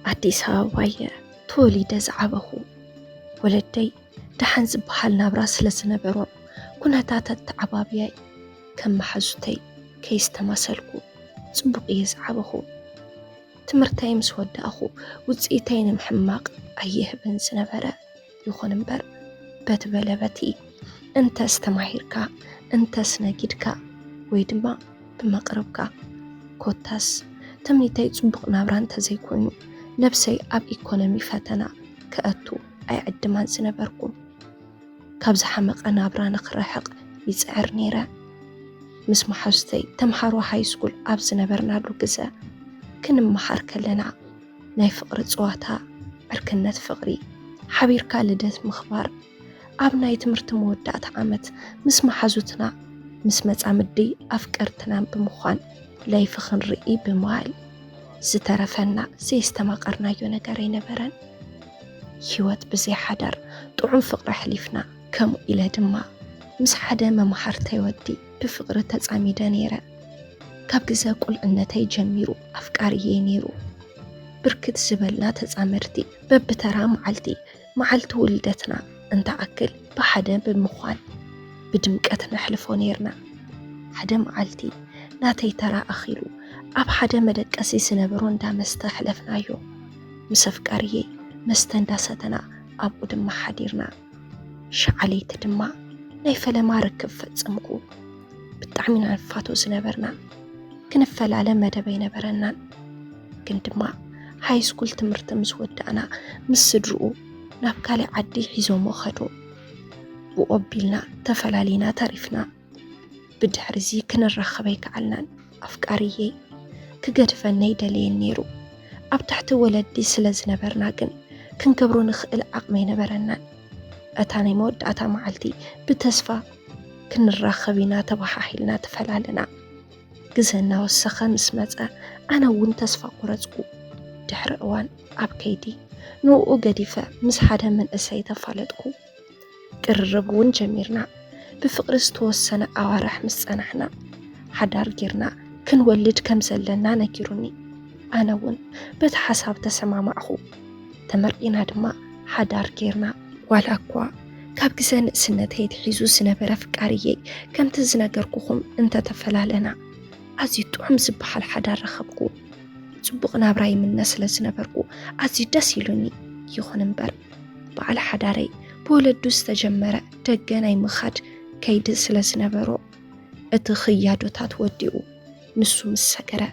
አዲስ አበባየ ተወሊደ ዝዓበኹ ወለደይ ደሓን ዝበሃል ናብራ ስለ ዝነበሮም ኩነታት ተዓባብያይ ከም ማሕዙተይ ከይስተማሰልኩ ጽቡቕ እየ ዝዓበኹ ትምህርተይ ምስ ወዳእኹ ውፅኢተይ ንምሕማቕ ኣይህብን ዝነበረ ይኹን እምበር በትበለበቲ እንተ ዝተማሂርካ እንተ ስነጊድካ ወይ ድማ ብመቕረብካ ኮታስ ተምኒተይ ጽቡቕ ናብራ እንተዘይኮይኑ ነብሰይ ኣብ ኢኮኖሚ ፈተና ከእቱ ኣይዕድማን ዝነበርኩ ካብ ዝሓመቐ ናብራ ንኽረሕቕ ይፅዕር ነይረ ምስ ማሓዙተይ ተምሃሮ ሃይስኩል ኣብ ዝነበርናሉ ግዘ ክንመሓር ከለና ናይ ፍቕሪ ፀዋታ ዕርክነት ፍቕሪ ሓቢርካ ልደት ምኽባር ኣብ ናይ ትምህርቲ መወዳእታ ዓመት ምስ ማሓዙትና ምስ መጻምዲ ኣፍቀርትናን ብምዃን ለይፊ ክንርኢ ብምባል ዝተረፈና ዘይስተማቐርናዮ ነገር ኣይነበረን ህይወት ብዘይ ሓዳር ጥዑም ፍቕሪ ሕሊፍና ከምኡ ኢለ ድማ ምስ ሓደ መምሓርተይ ወዲ ብፍቕሪ ተጻሚደ ነይረ ካብ ግዘ ቁልዕነተይ ጀሚሩ ኣፍቃሪየ ነይሩ ብርክት ዝበልና ተጻመድቲ በብተራ መዓልቲ ውልደትና እንተኣክል ብሓደ ብምዃን ብድምቀት ነሕልፎ ነርና ሓደ መዓልቲ ናተይ ተራ ኣኺሉ ኣብ ሓደ መደቀሲ ዝነበሮ እንዳመስተ ሕለፍናዮ ምስ ኣፍቃሪየ መስተ እንዳሰተና ኣብኡ ድማ ሓዲርና ሸዓለይቲ ድማ ናይ ፈለማ ርክብ ፈጽምኩ ብጣዕሚ ንፋቶ ዝነበርና ክንፈላለ መደብ ኣይነበረናን ግን ድማ ሃይስኩል ትምህርቲ ምስ ወዳእና ምስ ስድርኡ ናብ ካልእ ዓዲ ሒዞሞ ኸዱ ብኦቢልና ተፈላሊና ተሪፍና ብድሕሪዚ ክንራኸብ ኣይከኣልናን ኣፍቃሪየ ክገድፈነይ ደልየን ነይሩ ኣብ ታሕቲ ወለዲ ስለ ዝነበርና ግን ክንገብሮ ንኽእል ዓቕሚ ኣይነበረናን እታ ናይ መወዳእታ መዓልቲ ብተስፋ ክንራኸብ ኢና ተባሓሒልና ተፈላለና ግዜ እናወሰኸ ምስ መፀ ኣነ እውን ተስፋ ቆረፅኩ ድሕሪ እዋን ኣብ ከይዲ ንኡ ገዲፈ ምስ ሓደ መንእሰይ ተፋለጥኩ ቅርርብ እውን ጀሚርና ብፍቕሪ ዝተወሰነ ኣዋርሕ ምስ ፀናሕና ሓዳር ጌርና ክንወልድ ከም ዘለና ነጊሩኒ ኣነ እውን በቲ ሓሳብ ተሰማማዕኹ ተመርቂና ድማ ሓዳር ጌርና ዋላ እኳ ካብ ግዜ ንእስነተይ ትሒዙ ዝነበረ ፍቃሪየይ ከምቲ ዝነገርኩኹም እንተተፈላለና ኣዝዩ ጥዑም ዝበሃል ሓዳር ረኸብኩ ጽቡቕ ናብራ ይምነ ስለ ዝነበርኩ ኣዝዩ ደስ ኢሉኒ ይኹን እምበር በዓል ሓዳረይ ብወለዱ ዝተጀመረ ደገ ናይ ምኻድ ከይዲ ስለ ዝነበሮ እቲ ኽያዶታት ወዲኡ ንሱ ምስ ሰገረ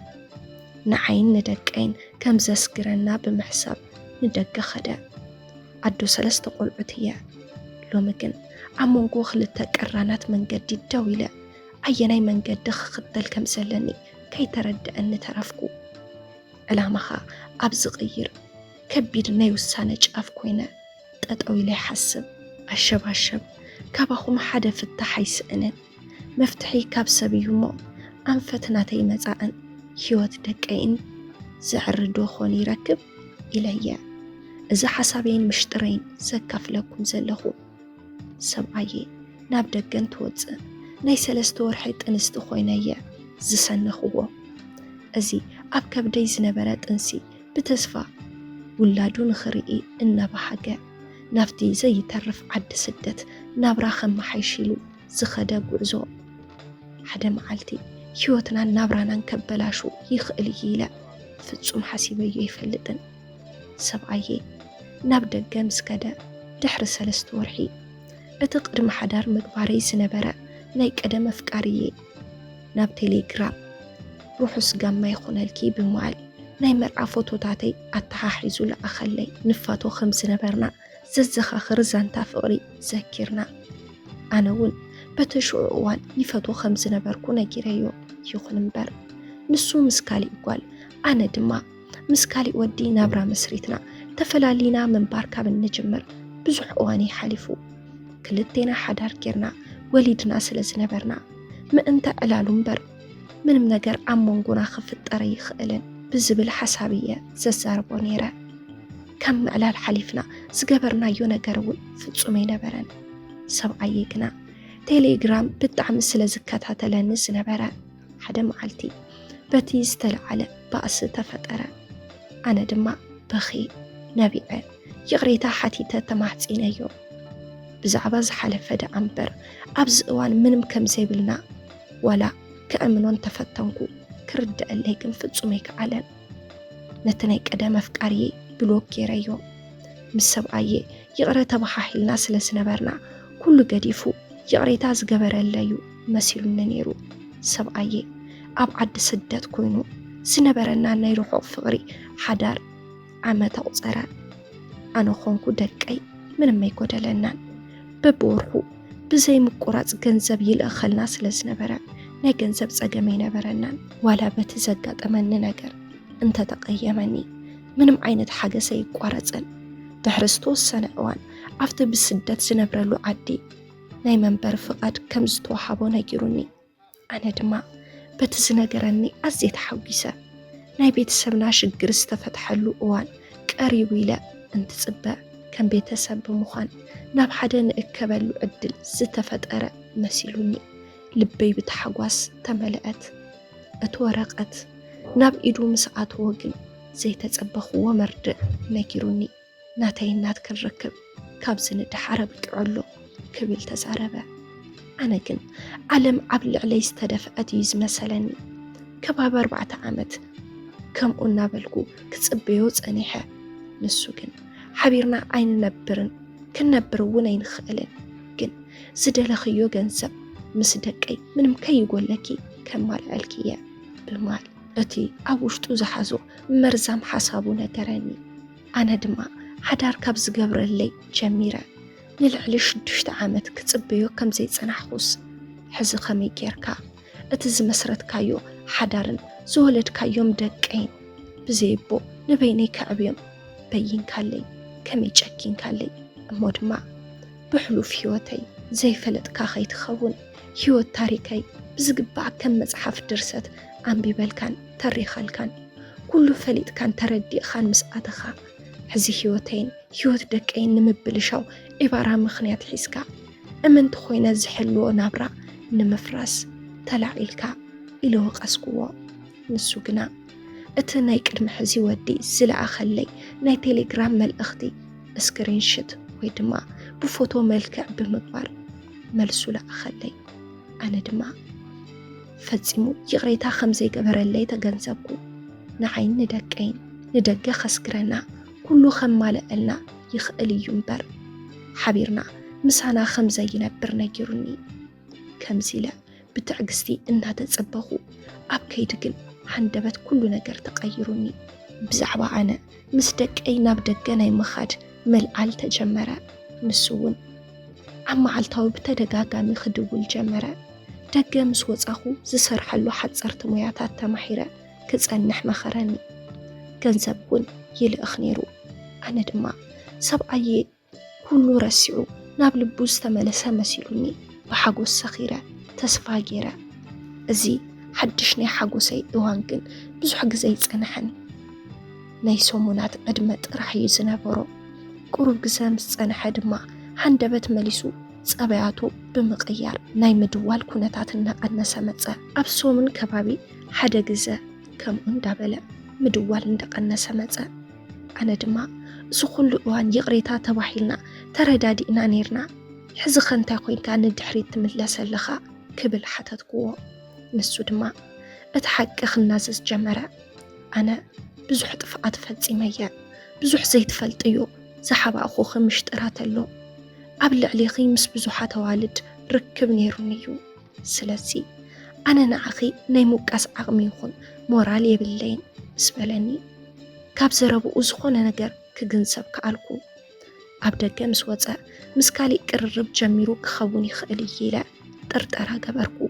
ንዓይን ንደቀይን ከም ዘስግረና ብምሕሳብ ንደገ ኸደ ኣዶ 3 ቆልዑት እየ ሎሚ ግን ኣብ መንጎ ክልተ ቀራናት መንገዲ ደው ኢለ ኣየናይ መንገዲ ክኽተል ከም ዘለኒ ከይተረድአኒ ተረፍኩ ዕላማኻ ኣብ ዝቕይር ከቢድ ናይ ውሳነ ጫፍ ኮይነ ጠጠው ኢለ ይሓስብ ኣሸባሸብ ካባኹም ሓደ ፍታሕ ኣይስእንን መፍትሒ ካብ ሰብ እዩ እሞ ኣንፈት ናተይ መጻእን ህይወት ደቀይን ዝዕርዶ ኾን ይረክብ ኢለየ እዚ ሓሳበይን ምሽጥረይን ዘካፍለኩም ዘለኹ ሰብኣየ ናብ ደገን ትወፅእ ናይ 3 ወርሒ ጥንስቲ ኮይነየ ዝሰነኽዎ እዚ ኣብ ከብደይ ዝነበረ ጥንሲ ብተስፋ ውላዱ ንኽርኢ እናባሃገ ናብቲ ዘይተርፍ ዓዲ ስደት ናብራ ኸመሓይሽሉ ዝኸደ ጉዕዞ ሓደ መዓልቲ ህይወትና ናብራናን ከበላሹ ይኽእል ኢለ ፍጹም ሓሲበዮ ይፈልጥን ሰብኣየ ናብ ደገ ምስ ከደ ድሕሪ 3 ወርሒ እቲ ቅድሚ ሓዳር ምግባረይ ዝነበረ ናይ ቀደም ኣፍቃሪየ ናብ ቴሌግራም ሩሑስ ጋማ ይኹነልኪ ብምባል ናይ መርዓ ፎቶታተይ ኣተሓሒዙ ለኣኸለይ ንፋቶ ከም ዝነበርና ዘዘኻኽር ዛንታ ፍቕሪ ዘኪርና ኣነ እውን በቲ ሽዑ እዋን ይፈቶ ከም ዝነበርኩ ነጊረዮ ይኹን እምበር ንሱ ምስ ካሊእ ጓል ኣነ ድማ ምስ ካሊእ ወዲ ናብራ መስሪትና ተፈላሊና ምንባር ካብ እንጅምር ብዙሕ እዋን ይሓሊፉ ክልቴና ሓዳር ጌርና ወሊድና ስለ ዝነበርና ምእንተ ዕላሉ እምበር ምንም ነገር ኣብ መንጎና ክፍጠረ ይኽእልን ብዝብል ሓሳብየ ዘዛርቦ ነይረ ከም ምዕላል ሓሊፍና ዝገበርናዮ ነገር እውን ፍጹም ኣይነበረን ሰብኣየ ግና ቴሌግራም ብጣዕሚ ስለ ዝከታተለኒ ዝነበረ ሓደ መዓልቲ በቲ ዝተለዓለ ባእሲ ተፈጠረ ኣነ ድማ بخي نبيع يغريتا حتيتا تماحصينيو بزعبا زحلفه دا أمبر أبز أوان منم كم زيبلنا ولا كأمنون تفتنكو كرد الليكن فتصميك علن نتناي قدام أفكاري بلوك يريو مسبعي يغريتا بحاحلنا سلسنبرنا كل قديفو يغريتا زقبر الليو مسيلو نيرو سبعي أبعد سدات كوينو سنبرنا نيروحو فغري حدار عمتا أصرا أنا خونكو دكاي من ما يكودلنا ببورحو بزي مقراص ገንዘብ ይልእኸልና ስለዝነበረ ናይ ገንዘብ ፀገም ይነበረናን ዋላ በተዘጋጠመን ነገር እንተ ተቀየመኒ ምንም ዓይነት ሓገሰ ይቋረፅን ድሕሪ ዝተወሰነ እዋን ኣብቲ ብስደት ዝነብረሉ ዓዲ ናይ መንበር ፍቃድ ከም ዝተዋሃቦ ነጊሩኒ ኣነ ድማ በቲ ዝነገረኒ ኣዝየ ተሓጒሰ ናይ ቤተሰብና ሽግር ዝተፈትሐሉ እዋን ቀሪቡ ኢለ እንትፅበእ كم بيتسب بمخان ناب حدا نأكبلو عدل زتفتقرأ مسيلوني لبي بتحواس تملأت اتورقت ناب إيدو مسعات وقن زي تتسبخ ومرد ناكيروني ناتين كالركب كابزن الدحارة بكعلو كبيل تزاربا أنا كن علم عبل علي استدفأت يز مثلا كباب 4 عامت كم قلنا بلقو كتسبيوز أنيحة نسوكن حبيرنا عين نبرن كنبرون عين خالن كن زدلخيو جنسب مسدكي من مكي يقول لكي كمال الكيا بمال أتي أوشتو زحزو مرزام حسابو نكراني أنا دما حدار كابز قبر اللي جميرة نلعلش دشت عامت كتبيو كم زي سنحوس حز خمي كيركا أتز مسرت كايو حدارن زولد كايوم دكين بزيبو نبيني كعبيم بين كالي كمي تشكين كالي مودما بحلو في هيوتي زي فلت كاخي تخون هيوت تاريكي بزقبع كم مزحف درست عم ببالكان تاريخ الكان كل فلت كان تردي خان مسقاتخا حزي هيوتين هيوت دكين نمبلشاو عبارة مخنيات حيسكا أمن تخوينا زحلو نابرا نمفراس تلعيلكا إلو قاسكوا نسوقنا اتناي قدم حزي ودي سلعة خلي ناي تيليجرام ملأختي سكرين شوت ويدما بفوتو ملكع بمقبار ملسولة خلي أنا دما فزيمو يغريتا خمزي قبر اللي تغنزبكو نعين ندقين ندق خسكرنا كله خمال قلنا يخقلي ينبر حبيرنا مسانا خمزي ينبر نجرني كمزيلا بتعقستي إنها تتصبخو أبكيدقن حندبت كل نجر تغيرني بزعبا أنا مصدق أي نابدقنا مخاد ملعال تجمرة نسون عم عالتاو بتدقاقامي خدو الجمرة دقا مسوز أخو زسرحلو حد صرت مياتات تمحيرة كتسأنح مخراني كنزبون يلي أخنيرو أنا دما سبعي كله رسعو نابل بوز تملسا مسيلوني بحاقو السخيرة تسفاقيرة أزي حدشني حاقوسي إوانكن بزو حق زي تسأنحني ناي سومونات أدمت راح يزنبرو قروب قزام تسأنح دما حندبت مليسو صبيعاتو بمقيار ناي مدوال كونتاتنا أنسا متسا أبسو من كبابي حدا قزا كم اندابلا مدوال اندق أنسا متسا أنا دما سخل وان يغريتا تواحيلنا تردادي إنا نيرنا حز خانتا خوين كان ندحريت تملاسا لخا كبل حتى تقوى نسو دما اتحقق النازس جمرة أنا بزوح طفقات فاتسيمية بزوح زيت فلطيو سحب أخو خمشترات اللو قبل عليخي مس بزوحات والد ركب نيرونيو سلاسي أنا نعخي نيموكاس عغميخون مورالي باللين سبلاني كاب زربو أزخون نجر كجنسب كالكو عبدك مس وزا مسكالي قرب جميرو كخوني خاليلا ترترا جبركو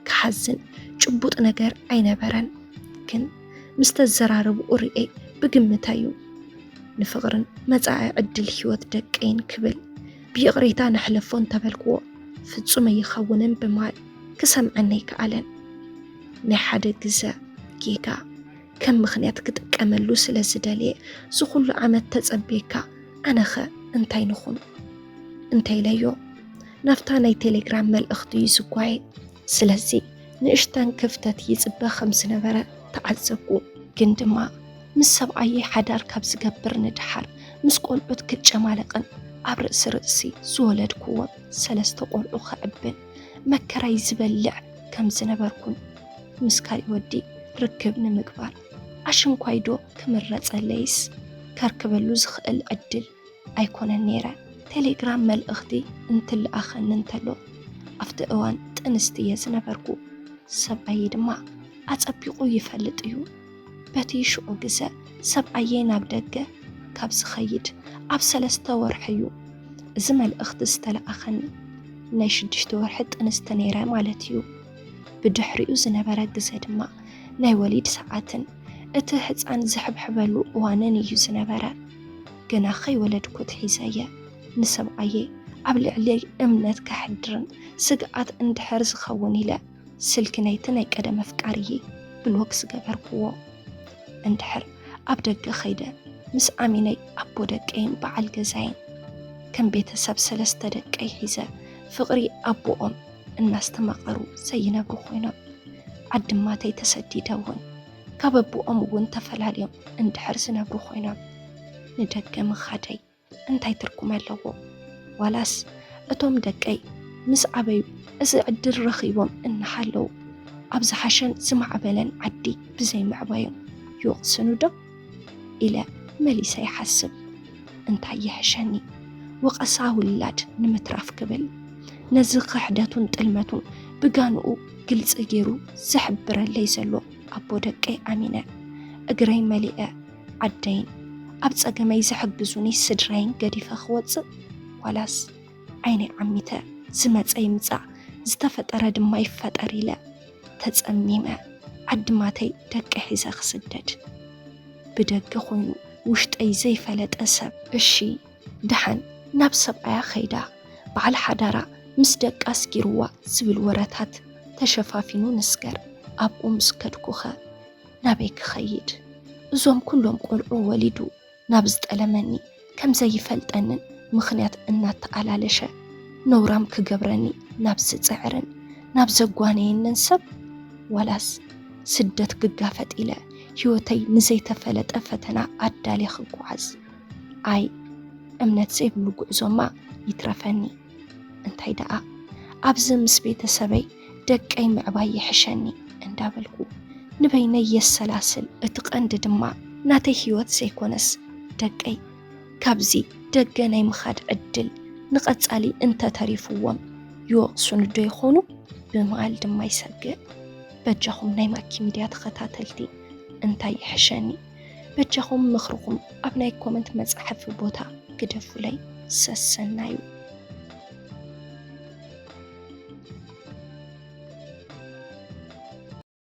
كحزن جبوت نجر عين برن كن مستزراربو أرئي بقمتايو نفغرن مزاع عدل هيوت دقين كبل بيغريتا نحلفون تبلكو فتصوم يخونن بمال كسم عنيك علن نحد جزا جيكا كم مخنيات كتكملو سلسدالي سخل عمد تزبيكا أنا خا انتي نخون انتي ليو نفتاني تيليجرام مال اختي يسكواي سلسي نشتان كفتات يزبا 5 نبرة تعذبكو كندما ምስ ሰብኣየ ሓዳር ካብ ዝገብር ንድሓር ምስ ቆልዑት ክጨማለቕን ኣብ ርእሲ ዝወለድክዎም 3 ቆልዑ ክዕብን መከራይ ዝበልዕ ከም ዝነበርኩን ምስ ካልእ ወዲ ርክብ ንምግባር ኣሽንኳይዶ ክምረፀለይስ ከርክበሉ ዝኽእል ዕድል ኣይኮነን ነይረ። ቴሌግራም መልእኽቲ እንትልኣኸኒ እንተሎ ኣብቲ እዋን ጥንስቲ እየ ዝነበርኩ። ሰብኣየ ድማ ኣፀቢቑ ይፈልጥ እዩ። በቲ ሽዑ ግዜ ሰብኣየ ናብ ደገ ካብ ዝኸይድ ኣብ 3 ወርሒ እዩ እዚ መልእኽቲ ዝተለኣኸኒ። ናይ 6 ወርሒ ጥንስቲ ነይረ ማለት እዩ። ብድሕሪኡ ዝነበረ ግዜ ድማ ናይ ወሊድ ሰዓትን እቲ ህፃን ዝሕብሕበሉ እዋንን እዩ ዝነበረ። ገና ከይወለድኩ ትሒዘየ ንሰብኣየ ኣብ ልዕሊ እምነት ከሕድርን ስግኣት እንድሕር ዝኸውን ኢለ ስልኪ ናይቲ ናይ ቀደም ኣፍቃሪየ ብሎክ ዝገበርክዎ። እንድሕር ኣብ ደገ ኸይደ ምስ ኣሚነይ ኣቦ ደቀይን በዓል ገዛይን ከም ቤተሰብ 3 ደቀይ ሒዘ ፍቕሪ ኣቦኦም እናስተማቐሩ ዘይነብሩ ኮይኖም ዓድማተይ ተሰዲደውን ካብ ኣቦኦም እውን ተፈላለዮም እንድሕር ዝነብሩ ኮይኖም ንደገ ምኻደይ እንታይ ትርጉም ኣለዎ? ዋላስ እቶም ደቀይ ምስ ዓበዩ እዚ ዕድል ረኺቦም እናሃለዉ ኣብ ዝሓሸን ዝማዕበለን ዓዲ ብዘይ ምዕባዮም ይወቕስኑ ዶ ኢለ መሊሰ ይሓስብ። እንታይ ይሕሸኒ ወቐሳ ውላድ ንምትራፍ ክብል ነዚ ክሕደቱን ጥልመቱን ብጋንኡ ግልፂ ገይሩ ዝሕብረለይ ዘሎ ኣቦ ደቀይ ኣሚነ እግረይ መሊአ ዓደይን ኣብ ፀገመይ ዝሕግዙኒ ስድራይን ገዲፈ ክወፅእ ዋላስ ዓይነይ ዓሚተ ዝመፀ ይምፃእ ዝተፈጠረ ድማ ይፈጠር ኢለ ተፀሚመ ዓድማተይ ደቀ ሒዘ ክስደድ ብደገ ኮይኑ ውሽጠይ ዘይፈለጠ ሰብ እሺ ድሓን ናብ ሰብኣያ ኸይዳ በዓል ሓዳራ ምስ ደቃ ስጊርዋ ዝብል ወረታት ተሸፋፊኑ ንስገር ኣብኡ ምስ ከድኩኸ ናበይ ክኸይድ? እዞም ኩሎም ቆልዑ ወሊዱ ናብ ዝጠለመኒ ከም ዘይፈልጠንን ምኽንያት እናተኣላለሸ ነውራም ክገብረኒ ናብ ዝፅዕርን ናብ ዘጓነየንን ሰብ ዋላስ ስደት ክጋፈጥ ኢለ ህይወተይ ንዘይተፈለጠ ፈተና ኣዳልየ ክጓዓዝ? ኣይ እምነት ዘይብሉ ጉዕዞማ ይትረፈኒ። እንታይ ደኣ ኣብዚ ምስ ቤተሰበይ ደቀይ ምዕባይ ይሕሸኒ እንዳበልኩ ንበይነይ የሰላስል። እቲ ቀንዲ ድማ ናተይ ህይወት ዘይኮነስ ደቀይ ካብዚ ደገ ናይ ምኻድ ዕድል ንቐጻሊ እንተተሪፍዎም ይወቕሱን ዶ ይኾኑ ብምባል ድማ ይሰግእ። በጃኹም ናይ ማኪ ሚድያ ተኸታተልቲ እንታይ ይሕሸኒ? በጃኹም ምኽርኹም ኣብ ናይ ኮመንት መጽሐፊ ቦታ ግደፉለይ ሰሰናዩ።